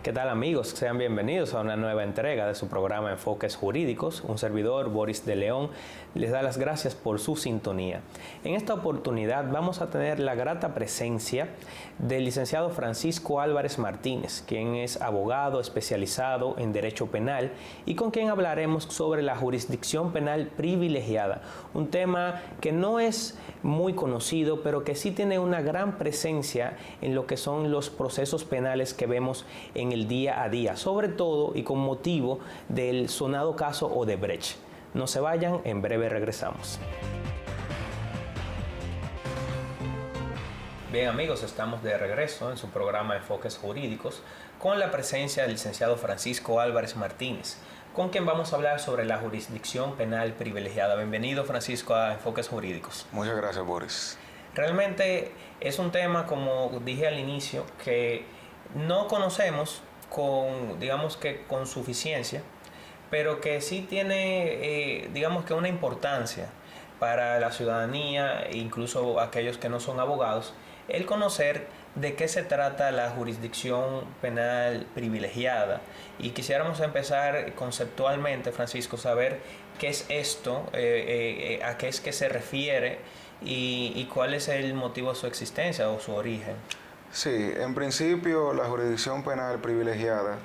¿Qué tal amigos? Sean bienvenidos a una nueva entrega de su programa Enfoques Jurídicos. Un servidor, Boris de León, les da las gracias por su sintonía. En esta oportunidad vamos a tener la grata presencia del licenciado Francisco Álvarez Martínez, quien es abogado especializado en Derecho Penal y con quien hablaremos sobre la jurisdicción penal privilegiada, un tema que no es muy conocido, pero que sí tiene una gran presencia en lo que son los procesos penales que vemos en el día a día, sobre todo y con motivo del sonado caso Odebrecht. No se vayan, en breve regresamos. Bien amigos, estamos de regreso en su programa Enfoques Jurídicos con la presencia del licenciado Francisco Álvarez Martínez, con quien vamos a hablar sobre la jurisdicción penal privilegiada. Bienvenido Francisco a Enfoques Jurídicos. Muchas gracias, Boris. Realmente es un tema, como dije al inicio, que no conocemos con suficiencia, pero que sí tiene, digamos que una importancia para la ciudadanía e incluso aquellos que no son abogados, el conocer de qué se trata la jurisdicción penal privilegiada. Y quisiéramos empezar conceptualmente, Francisco, saber qué es esto, a qué es que se refiere y cuál es el motivo de su existencia o su origen. Sí, en principio la jurisdicción penal privilegiada,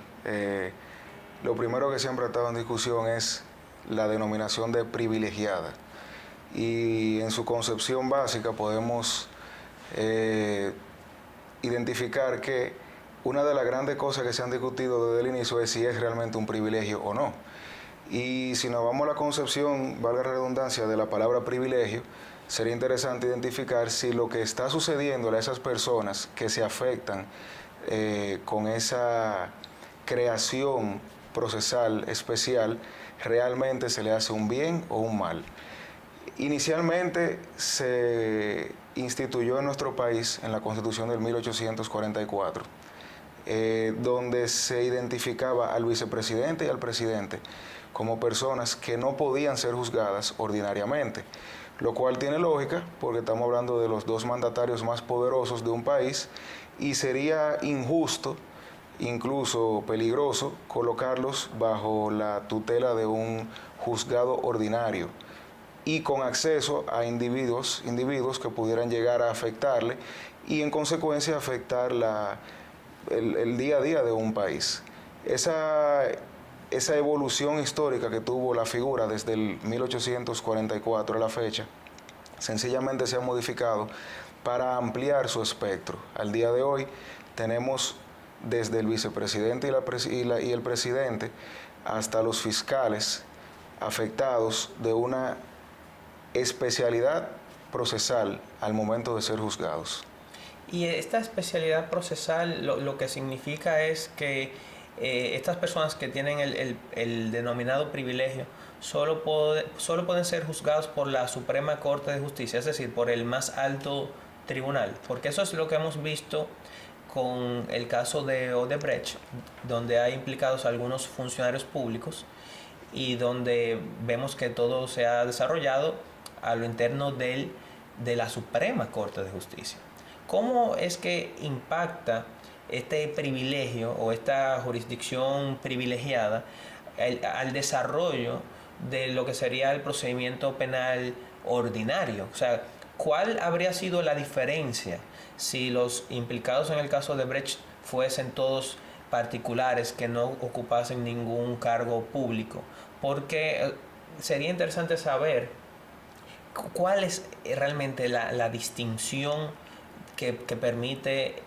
lo primero que siempre ha estado en discusión es la denominación de privilegiada. Y en su concepción básica podemos identificar que una de las grandes cosas que se han discutido desde el inicio es si es realmente un privilegio o no. Y si nos vamos a la concepción, valga la redundancia, de la palabra privilegio, sería interesante identificar si lo que está sucediendo a esas personas que se afectan con esa creación procesal especial realmente se le hace un bien o un mal. Inicialmente se instituyó en nuestro país en la Constitución del 1844, donde se identificaba al vicepresidente y al presidente como personas que no podían ser juzgadas ordinariamente, lo cual tiene lógica porque estamos hablando de los dos mandatarios más poderosos de un país y sería injusto, incluso peligroso, colocarlos bajo la tutela de un juzgado ordinario y con acceso a individuos que pudieran llegar a afectarle y en consecuencia afectar el día a día de un país. Esa evolución histórica que tuvo la figura desde el 1844 a la fecha, sencillamente se ha modificado para ampliar su espectro. Al día de hoy tenemos desde el vicepresidente y el presidente hasta los fiscales afectados de una especialidad procesal al momento de ser juzgados. Y esta especialidad procesal lo que significa es que estas personas que tienen el denominado privilegio solo pueden ser juzgados por la Suprema Corte de Justicia, es decir, por el más alto tribunal, porque eso es lo que hemos visto con el caso de Odebrecht, donde hay implicados algunos funcionarios públicos y donde vemos que todo se ha desarrollado a lo interno de la Suprema Corte de Justicia. ¿Cómo es que impacta este privilegio o esta jurisdicción privilegiada al desarrollo de lo que sería el procedimiento penal ordinario? O sea, ¿cuál habría sido la diferencia si los implicados en el caso de Brecht fuesen todos particulares que no ocupasen ningún cargo público? Porque sería interesante saber cuál es realmente la distinción que permite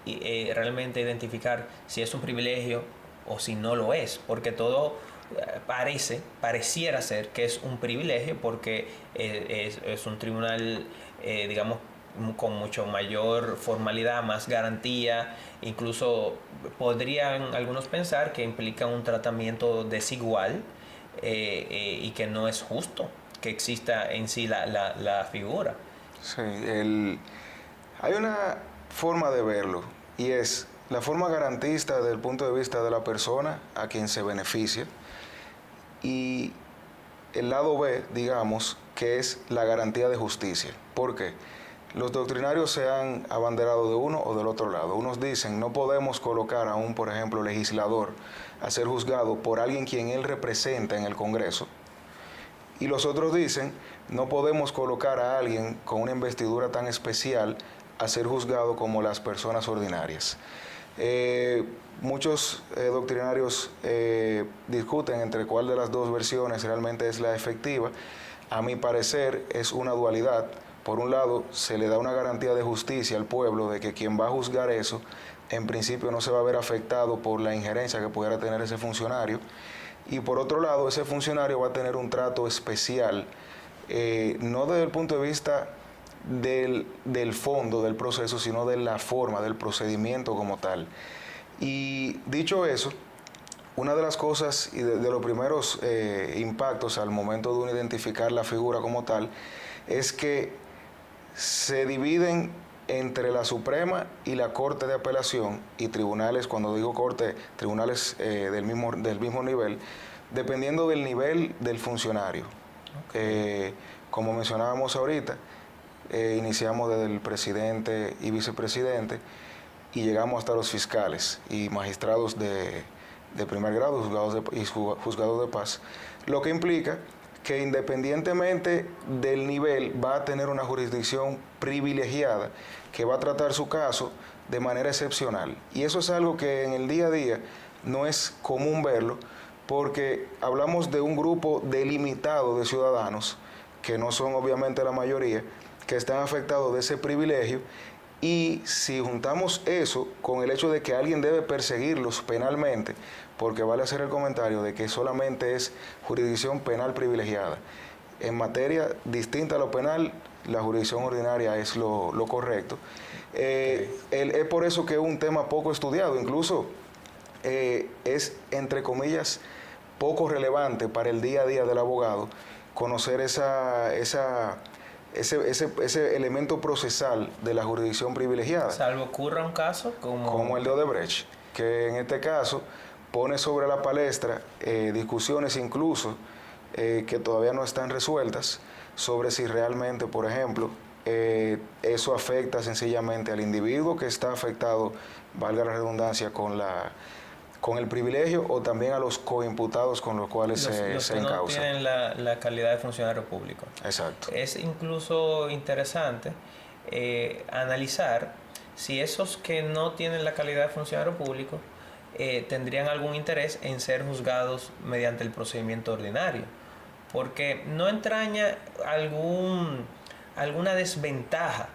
realmente identificar si es un privilegio o si no lo es, porque todo pareciera ser que es un privilegio porque es un tribunal, digamos, con mucho mayor formalidad, más garantía, incluso podrían algunos pensar que implica un tratamiento desigual y que no es justo que exista en sí la figura. Sí, hay una forma de verlo y es la forma garantista desde el punto de vista de la persona a quien se beneficia y el lado B, digamos, que es la garantía de justicia. ¿Por qué? Los doctrinarios se han abanderado de uno o del otro lado. Unos dicen, no podemos colocar a un, por ejemplo, legislador a ser juzgado por alguien quien él representa en el Congreso. Y los otros dicen, no podemos colocar a alguien con una investidura tan especial a ser juzgado como las personas ordinarias. Muchos doctrinarios discuten entre cuál de las dos versiones realmente es la efectiva. A mi parecer es una dualidad. Por un lado, se le da una garantía de justicia al pueblo de que quien va a juzgar eso, en principio no se va a ver afectado por la injerencia que pudiera tener ese funcionario. Y por otro lado, ese funcionario va a tener un trato especial, no desde el punto de vista del fondo del proceso, sino de la forma, del procedimiento como tal. Y dicho eso, una de las cosas y de los primeros impactos al momento de uno identificar la figura como tal, es que se dividen entre la Suprema y la Corte de Apelación y tribunales, cuando digo corte, tribunales del mismo nivel, dependiendo del nivel del funcionario. Okay. Como mencionábamos ahorita, iniciamos desde el presidente y vicepresidente y llegamos hasta los fiscales y magistrados de primer grado juzgados de paz, lo que implica que independientemente del nivel va a tener una jurisdicción privilegiada que va a tratar su caso de manera excepcional. Y eso es algo que en el día a día no es común verlo, porque hablamos de un grupo delimitado de ciudadanos, que no son obviamente la mayoría, que están afectados de ese privilegio. Y si juntamos eso con el hecho de que alguien debe perseguirlos penalmente, porque vale hacer el comentario de que solamente es jurisdicción penal privilegiada. En materia distinta a lo penal, la jurisdicción ordinaria es lo correcto. Es por eso que es un tema poco estudiado, incluso es, entre comillas, poco relevante para el día a día del abogado conocer ese elemento procesal de la jurisdicción privilegiada. Salvo ocurra un caso como el de Odebrecht, que en este caso pone sobre la palestra discusiones incluso que todavía no están resueltas sobre si realmente, por ejemplo, eso afecta sencillamente al individuo que está afectado, valga la redundancia, con el privilegio, o también a los coimputados con los cuales se encausa. No tienen la calidad de funcionario público. Exacto. Es incluso interesante analizar si esos que no tienen la calidad de funcionario público tendrían algún interés en ser juzgados mediante el procedimiento ordinario, porque no entraña alguna desventaja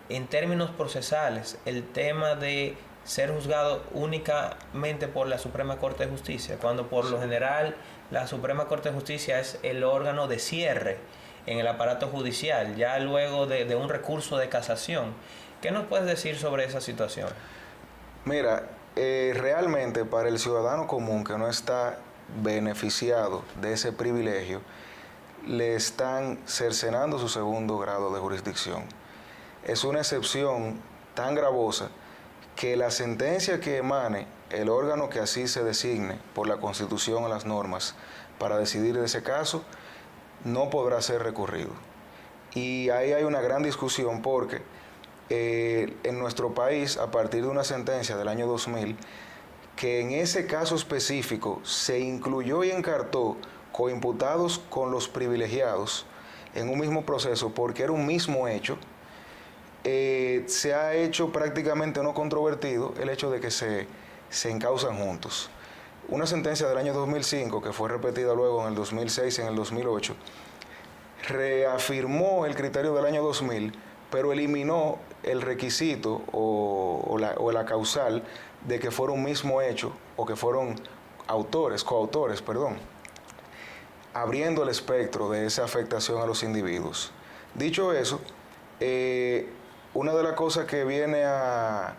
en términos procesales el tema de ser juzgado únicamente por la Suprema Corte de Justicia, cuando por lo general la Suprema Corte de Justicia es el órgano de cierre en el aparato judicial, ya luego de un recurso de casación. ¿Qué nos puedes decir sobre esa situación? Mira, realmente para el ciudadano común que no está beneficiado de ese privilegio, le están cercenando su segundo grado de jurisdicción. Es una excepción tan gravosa que la sentencia que emane el órgano que así se designe por la Constitución o las normas para decidir de ese caso no podrá ser recurrido. Y ahí hay una gran discusión porque en nuestro país, a partir de una sentencia del año 2000, que en ese caso específico se incluyó y encartó coimputados con los privilegiados en un mismo proceso porque era un mismo hecho, se ha hecho prácticamente no controvertido el hecho de que se encausan juntos. Una sentencia del año 2005, que fue repetida luego en el 2006 y en el 2008, reafirmó el criterio del año 2000, pero eliminó el requisito o la causal de que fuera un mismo hecho o que fueron coautores, abriendo el espectro de esa afectación a los individuos. Dicho eso, una de las cosas que viene a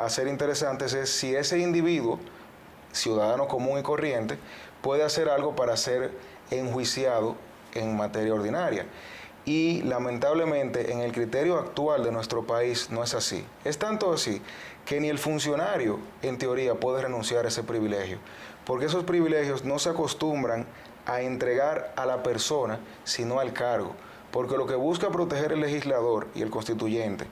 ser interesantes es si ese individuo, ciudadano común y corriente, puede hacer algo para ser enjuiciado en materia ordinaria. Y lamentablemente en el criterio actual de nuestro país no es así. Es tanto así que ni el funcionario en teoría puede renunciar a ese privilegio, porque esos privilegios no se acostumbran a entregar a la persona, sino al cargo. porque lo que busca proteger el legislador y el constituyente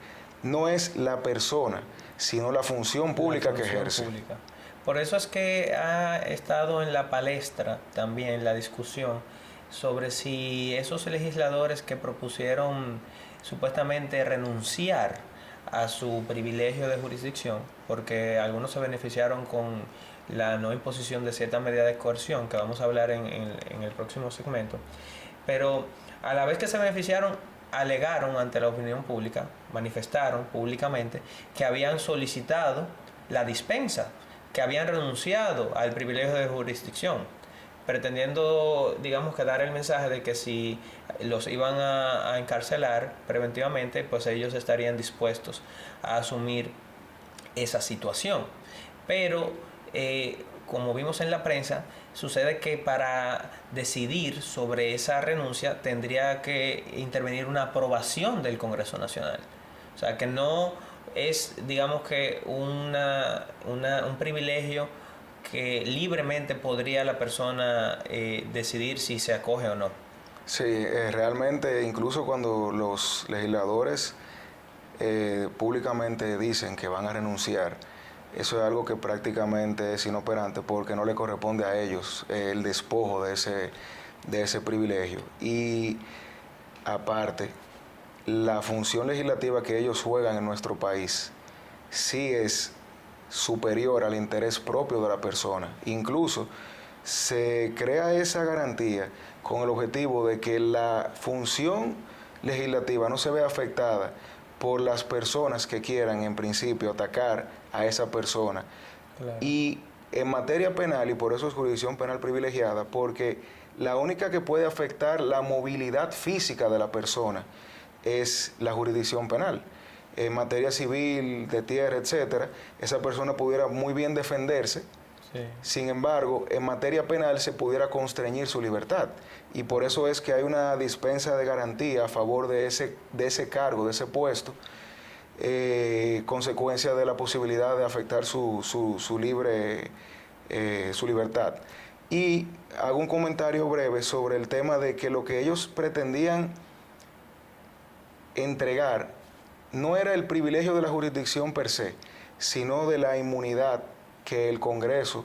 no es la persona, sino la función pública que ejerce. Pública. Por eso es que ha estado en la palestra también la discusión sobre si esos legisladores que propusieron supuestamente renunciar a su privilegio de jurisdicción, porque algunos se beneficiaron con la no imposición de cierta medida de coerción, que vamos a hablar en el próximo segmento, pero a la vez que se beneficiaron, alegaron ante la opinión pública, manifestaron públicamente que habían solicitado la dispensa, que habían renunciado al privilegio de jurisdicción, pretendiendo, digamos, que dar el mensaje de que si los iban a encarcelar preventivamente, pues ellos estarían dispuestos a asumir esa situación. Pero, como vimos en la prensa, sucede que para decidir sobre esa renuncia tendría que intervenir una aprobación del Congreso Nacional. O sea, que no es, digamos, que un privilegio que libremente podría la persona decidir si se acoge o no. Sí, realmente incluso cuando los legisladores públicamente dicen que van a renunciar, eso es algo que prácticamente es inoperante porque no le corresponde a ellos el despojo de ese privilegio. Y aparte, la función legislativa que ellos juegan en nuestro país sí es superior al interés propio de la persona. Incluso se crea esa garantía con el objetivo de que la función legislativa no se vea afectada por las personas que quieran en principio atacar a esa persona. Claro. Y en materia penal, y por eso es jurisdicción penal privilegiada, porque la única que puede afectar la movilidad física de la persona es la jurisdicción penal. En materia civil, de tierra, etcétera, esa persona pudiera muy bien defenderse. Sí. Sin embargo, en materia penal se pudiera constreñir su libertad. Y por eso es que hay una dispensa de garantía a favor de ese cargo, de ese puesto, consecuencia de la posibilidad de afectar su libertad. Y hago un comentario breve sobre el tema de que lo que ellos pretendían entregar no era el privilegio de la jurisdicción per se, sino de la inmunidad que el Congreso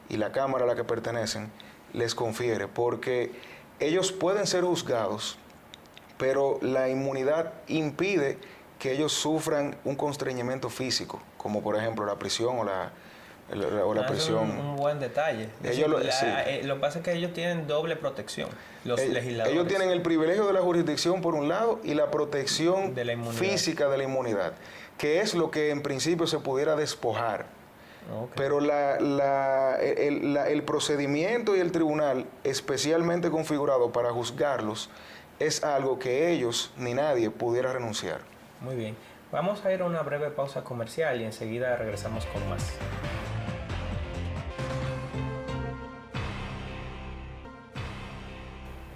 y la Cámara a la que pertenecen les confiere, porque ellos pueden ser juzgados, pero la inmunidad impide que ellos sufran un constreñimiento físico, como por ejemplo la prisión o la prisión. Un buen detalle. Lo que pasa es que ellos tienen doble protección, los legisladores. Ellos tienen el privilegio de la jurisdicción por un lado y la protección de la física de la inmunidad, que es lo que en principio se pudiera despojar. Okay. Pero el procedimiento y el tribunal especialmente configurado para juzgarlos es algo que ellos ni nadie pudiera renunciar. Muy bien. Vamos a ir a una breve pausa comercial y enseguida regresamos con más.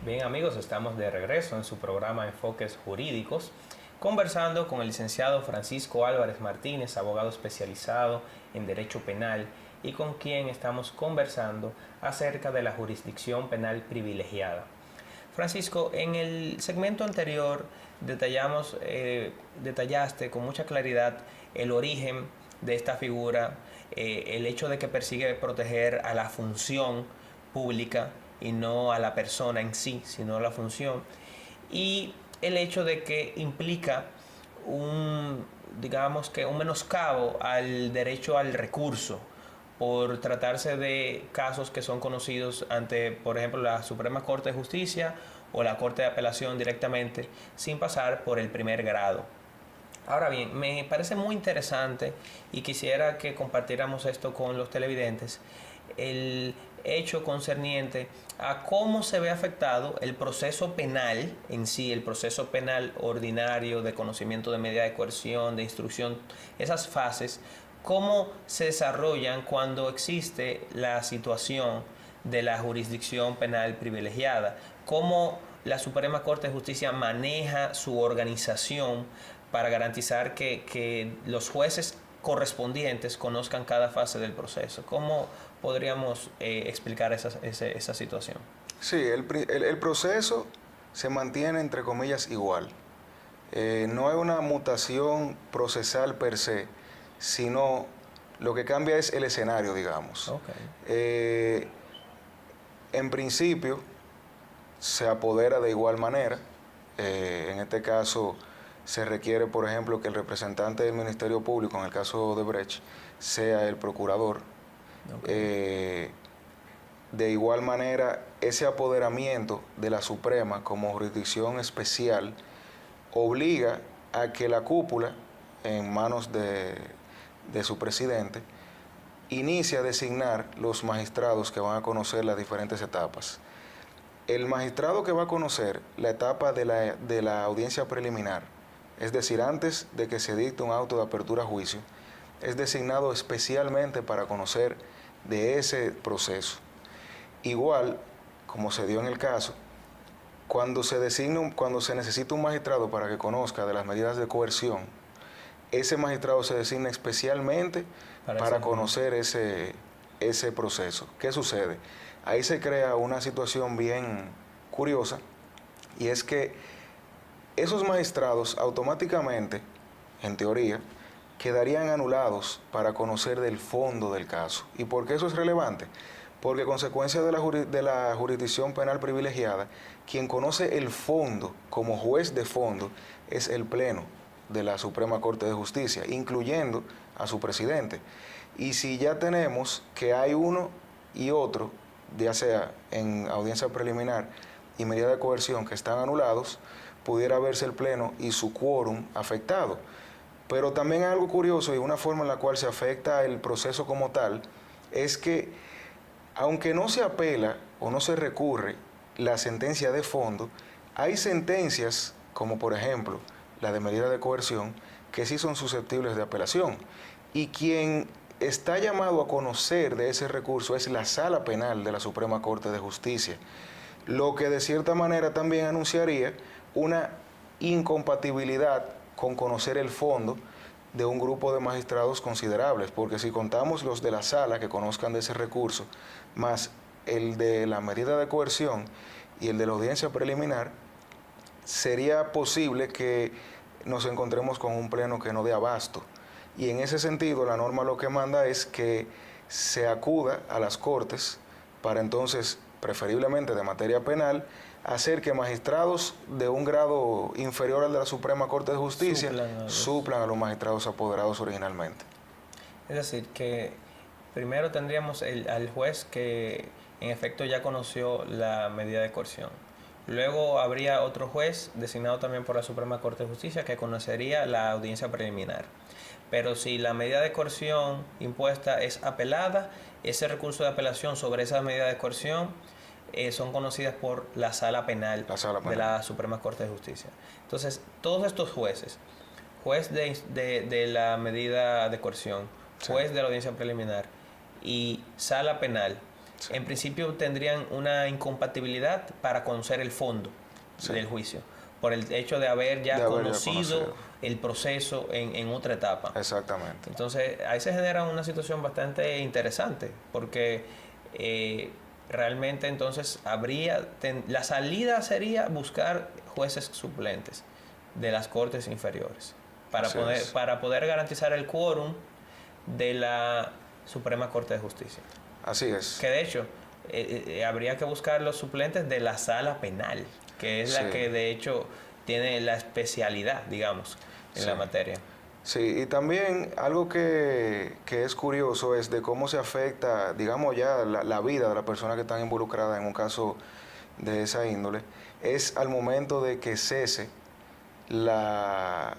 Bien amigos, estamos de regreso en su programa Enfoques Jurídicos, conversando con el licenciado Francisco Álvarez Martínez, abogado especializado en Derecho Penal, y con quien estamos conversando acerca de la jurisdicción penal privilegiada. Francisco, en el segmento anterior detallaste con mucha claridad el origen de esta figura, el hecho de que persigue proteger a la función pública y no a la persona en sí, sino a la función, y el hecho de que implica un menoscabo al derecho al recurso por tratarse de casos que son conocidos ante, por ejemplo, la Suprema Corte de Justicia o la Corte de Apelación directamente, sin pasar por el primer grado. Ahora bien, me parece muy interesante y quisiera que compartiéramos esto con los televidentes, el hecho concerniente a cómo se ve afectado el proceso penal en sí, el proceso penal ordinario de conocimiento de medida de coerción, de instrucción, esas fases, cómo se desarrollan cuando existe la situación de la jurisdicción penal privilegiada, cómo la Suprema Corte de Justicia maneja su organización para garantizar que los jueces correspondientes conozcan cada fase del proceso. ¿Cómo podríamos explicar esa situación? Sí, el proceso se mantiene, entre comillas, igual. No hay una mutación procesal per se, sino lo que cambia es el escenario, digamos. Okay. En principio, se apodera de igual manera. En este caso, se requiere, por ejemplo, que el representante del Ministerio Público, en el caso de Brecht, sea el procurador. Okay. De igual manera, ese apoderamiento de la Suprema como jurisdicción especial obliga a que la cúpula, en manos de su presidente, inicie a designar los magistrados que van a conocer las diferentes etapas. El magistrado que va a conocer la etapa de la audiencia preliminar, es decir, antes de que se dicte un auto de apertura a juicio, es designado especialmente para conocer de ese proceso. Igual, como se dio en el caso, cuando se necesita un magistrado para que conozca de las medidas de coerción, ese magistrado se designa especialmente para conocer ese proceso. ¿Qué sucede? Ahí se crea una situación bien curiosa, y es que esos magistrados automáticamente, en teoría, quedarían anulados para conocer del fondo del caso. ¿Y por qué eso es relevante? Porque consecuencia de la jurisdicción penal privilegiada, quien conoce el fondo como juez de fondo es el Pleno de la Suprema Corte de Justicia, incluyendo a su presidente. Y si ya tenemos que hay uno y otro, ya sea en audiencia preliminar y medida de coerción, que están anulados, pudiera verse el Pleno y su quórum afectado. Pero también algo curioso, y una forma en la cual se afecta el proceso como tal, es que aunque no se apela o no se recurre la sentencia de fondo, hay sentencias, como por ejemplo la de medida de coerción, que sí son susceptibles de apelación. Y quien está llamado a conocer de ese recurso es la Sala Penal de la Suprema Corte de Justicia, lo que de cierta manera también anunciaría una incompatibilidad con conocer el fondo de un grupo de magistrados considerables, porque si contamos los de la sala que conozcan de ese recurso, más el de la medida de coerción y el de la audiencia preliminar, sería posible que nos encontremos con un pleno que no dé abasto. Y en ese sentido, la norma lo que manda es que se acuda a las Cortes para entonces, preferiblemente de materia penal, hacer que magistrados de un grado inferior al de la Suprema Corte de Justicia suplan a los magistrados apoderados originalmente. Es decir, que primero tendríamos al juez que en efecto ya conoció la medida de coerción. Luego habría otro juez designado también por la Suprema Corte de Justicia que conocería la audiencia preliminar. Pero si la medida de coerción impuesta es apelada, ese recurso de apelación sobre esa medida de coerción son conocidas por la Sala Penal de la Suprema Corte de Justicia. Entonces, todos estos jueces, juez de la medida de coerción, juez de la audiencia preliminar y Sala Penal, en principio tendrían una incompatibilidad para conocer el fondo del juicio, por el hecho de haber ya conocido el proceso en otra etapa. Exactamente. Entonces, ahí se genera una situación bastante interesante, porque realmente entonces la salida sería buscar jueces suplentes de las cortes inferiores para poder garantizar el quórum de la Suprema Corte de Justicia. Así es. Que de hecho habría que buscar los suplentes de la Sala Penal, que es la que de hecho tiene la especialidad, digamos, en la materia. Sí, y también algo que es curioso es de cómo se afecta, digamos ya, la vida de la persona que está involucrada en un caso de esa índole, es al momento de que cese la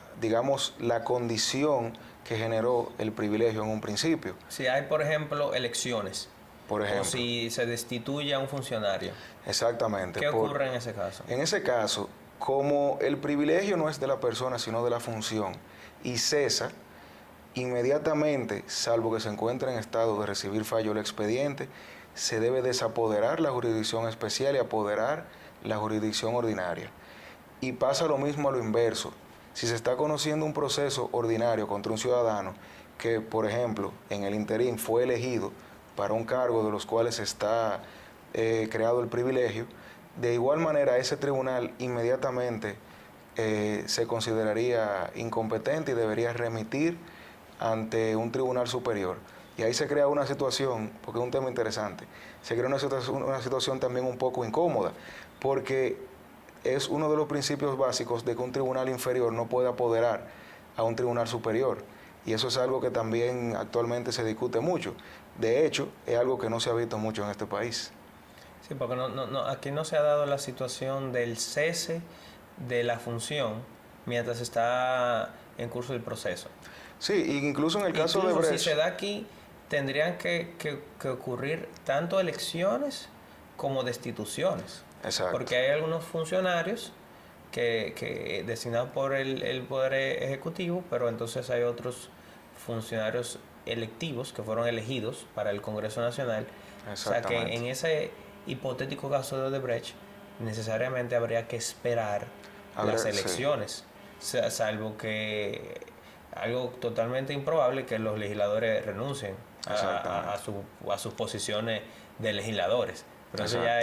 condición que generó el privilegio en un principio. Si hay, por ejemplo, elecciones, o si se destituye a un funcionario. Exactamente. ¿Qué ocurre en ese caso? En ese caso, como el privilegio no es de la persona, sino de la función, y cesa inmediatamente, salvo que se encuentre en estado de recibir fallo el expediente, se debe desapoderar la jurisdicción especial y apoderar la jurisdicción ordinaria. Y pasa lo mismo a lo inverso. Si se está conociendo un proceso ordinario contra un ciudadano que, por ejemplo, en el interín fue elegido para un cargo de los cuales está creado el privilegio, de igual manera ese tribunal inmediatamente se consideraría incompetente y debería remitir ante un tribunal superior. Y ahí se crea una situación, porque es un tema interesante, se crea una situación también un poco incómoda, porque es uno de los principios básicos de que un tribunal inferior no puede apoderar a un tribunal superior. Y eso es algo que también actualmente se discute mucho. De hecho, es algo que no se ha visto mucho en este país. Sí, porque aquí no se ha dado la situación del cese de la función mientras está en curso el proceso. Sí, incluso en el caso de Brecht. Si se da aquí, tendrían que ocurrir tanto elecciones como destituciones. Exacto. Porque hay algunos funcionarios que designados por el Poder Ejecutivo, pero entonces hay otros funcionarios electivos que fueron elegidos para el Congreso Nacional. O sea que en ese hipotético caso de Odebrecht, necesariamente habría que esperar las elecciones, sí. Salvo que algo totalmente improbable que los legisladores renuncien a sus posiciones de legisladores. Pero eso ya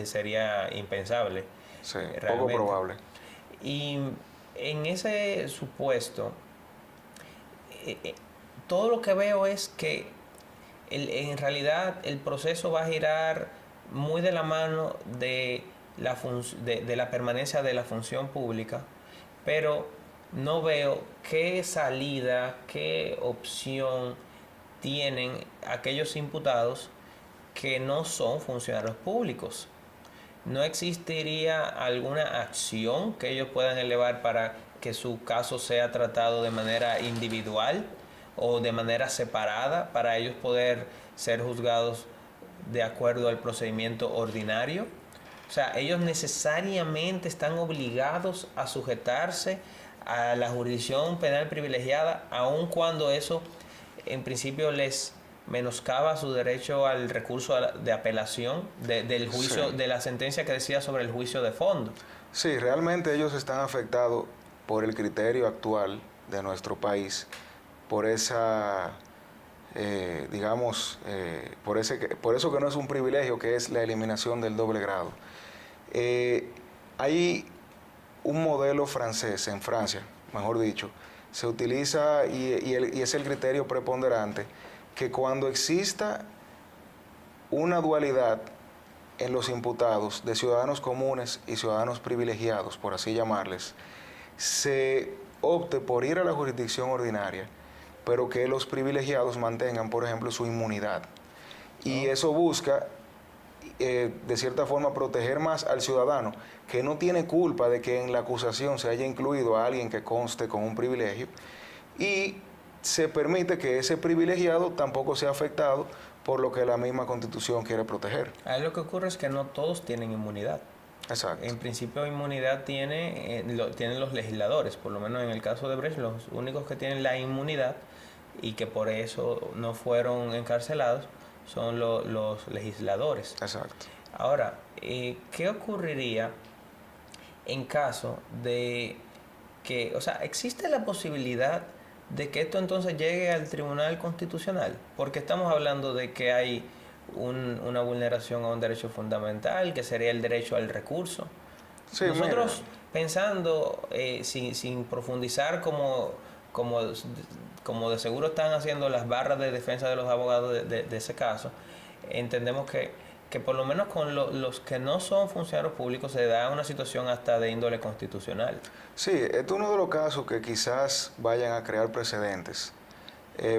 sería impensable. Sí, poco probable. Y en ese supuesto, todo lo que veo es que en realidad el proceso va a girar muy de la mano de la permanencia de la función pública, pero no veo qué salida, qué opción tienen aquellos imputados que no son funcionarios públicos. ¿No existiría alguna acción que ellos puedan elevar para que su caso sea tratado de manera individual o de manera separada para ellos poder ser juzgados de acuerdo al procedimiento ordinario? O sea, ellos necesariamente están obligados a sujetarse a la jurisdicción penal privilegiada, aun cuando eso en principio les menoscaba su derecho al recurso de apelación del juicio, de la sentencia que decía sobre el juicio de fondo. Sí, realmente ellos están afectados por el criterio actual de nuestro país, por esa, por eso que no es un privilegio, que es la eliminación del doble grado. Hay un modelo francés en Francia, mejor dicho, se utiliza y es el criterio preponderante, que cuando exista una dualidad en los imputados de ciudadanos comunes y ciudadanos privilegiados, por así llamarles, se opte por ir a la jurisdicción ordinaria, pero que los privilegiados mantengan, por ejemplo, su inmunidad. Y eso busca, de cierta forma, proteger más al ciudadano, que no tiene culpa de que en la acusación se haya incluido a alguien que conste con un privilegio, y se permite que ese privilegiado tampoco sea afectado por lo que la misma Constitución quiere proteger. Ahí lo que ocurre es que no todos tienen inmunidad. Exacto. En principio inmunidad tienen los legisladores, por lo menos en el caso de Brecht, los únicos que tienen la inmunidad y que por eso no fueron encarcelados son los legisladores. Exacto. Ahora, ¿qué ocurriría en caso de que, o sea, existe la posibilidad de que esto entonces llegue al Tribunal Constitucional? Porque estamos hablando de que hay una vulneración a un derecho fundamental, que sería el derecho al recurso. Sí, nosotros pensando, sin profundizar como de seguro están haciendo las barras de defensa de los abogados de ese caso, entendemos que por lo menos con los que no son funcionarios públicos se da una situación hasta de índole constitucional. Sí, este es uno de los casos que quizás vayan a crear precedentes,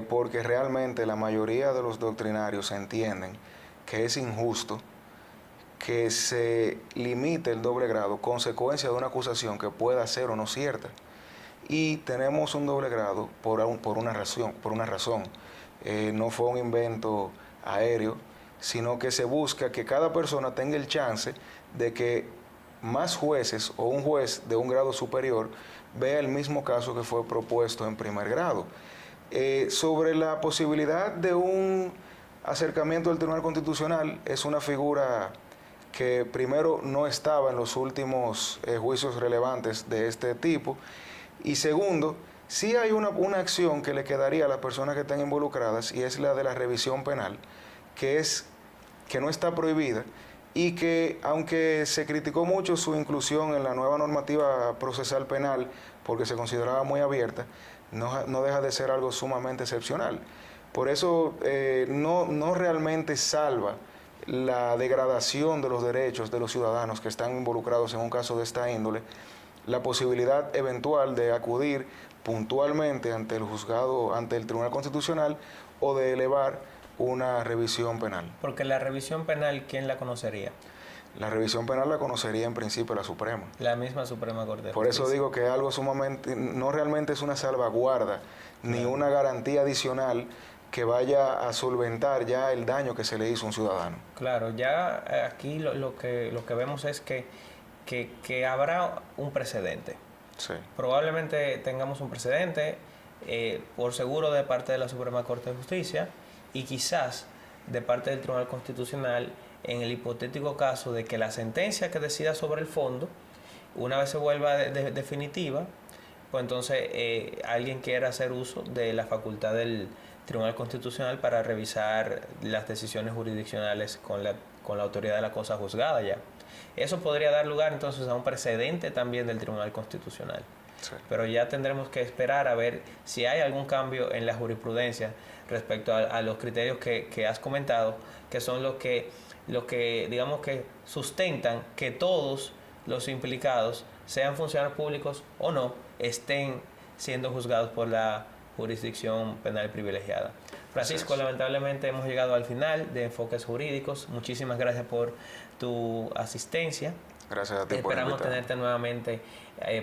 porque realmente la mayoría de los doctrinarios entienden que es injusto que se limite el doble grado, consecuencia de una acusación que pueda ser o no cierta. Y tenemos un doble grado por una razón. No fue un invento aéreo, sino que se busca que cada persona tenga el chance de que más jueces o un juez de un grado superior vea el mismo caso que fue propuesto en primer grado. Sobre la posibilidad de un acercamiento del Tribunal Constitucional, es una figura que primero no estaba en los últimos juicios relevantes de este tipo, y segundo, sí hay una acción que le quedaría a las personas que están involucradas, y es la de la revisión penal, que no está prohibida, y que aunque se criticó mucho su inclusión en la nueva normativa procesal penal porque se consideraba muy abierta, no deja de ser algo sumamente excepcional. Por eso no realmente salva la degradación de los derechos de los ciudadanos que están involucrados en un caso de esta índole, la posibilidad eventual de acudir puntualmente ante el juzgado, ante el Tribunal Constitucional, o de elevar una revisión penal. Porque la revisión penal, ¿quién la conocería? La revisión penal la conocería en principio la Suprema. La misma Suprema Corte de Por Justicia. eso digo que algo sumamente, no realmente es una salvaguarda, ni una garantía adicional que vaya a solventar ya el daño que se le hizo a un ciudadano. Claro, ya aquí lo que vemos es que habrá un precedente. Sí. Probablemente tengamos un precedente, por seguro de parte de la Suprema Corte de Justicia y quizás de parte del Tribunal Constitucional en el hipotético caso de que la sentencia que decida sobre el fondo, una vez se vuelva definitiva, pues entonces alguien quiera hacer uso de la facultad del Tribunal Constitucional para revisar las decisiones jurisdiccionales con la autoridad de la cosa juzgada ya. Eso podría dar lugar entonces a un precedente también del Tribunal Constitucional. Sí. Pero ya tendremos que esperar a ver si hay algún cambio en la jurisprudencia respecto a los criterios que has comentado, que son los que digamos que sustentan que todos los implicados, sean funcionarios públicos o no, estén siendo juzgados por la jurisdicción penal privilegiada. Francisco, lamentablemente hemos llegado al final de Enfoques Jurídicos. Muchísimas gracias por tu asistencia. Gracias a ti por Esperamos invitarme. tenerte nuevamente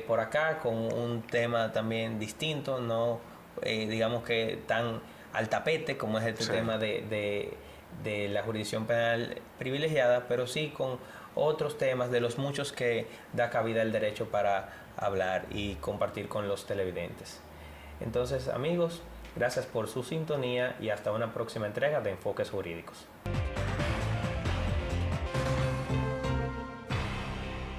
por acá con un tema también distinto, no digamos que tan al tapete como es este tema de la jurisdicción penal privilegiada, pero sí con otros temas de los muchos que da cabida el derecho para hablar y compartir con los televidentes. Entonces, amigos, gracias por su sintonía y hasta una próxima entrega de Enfoques Jurídicos.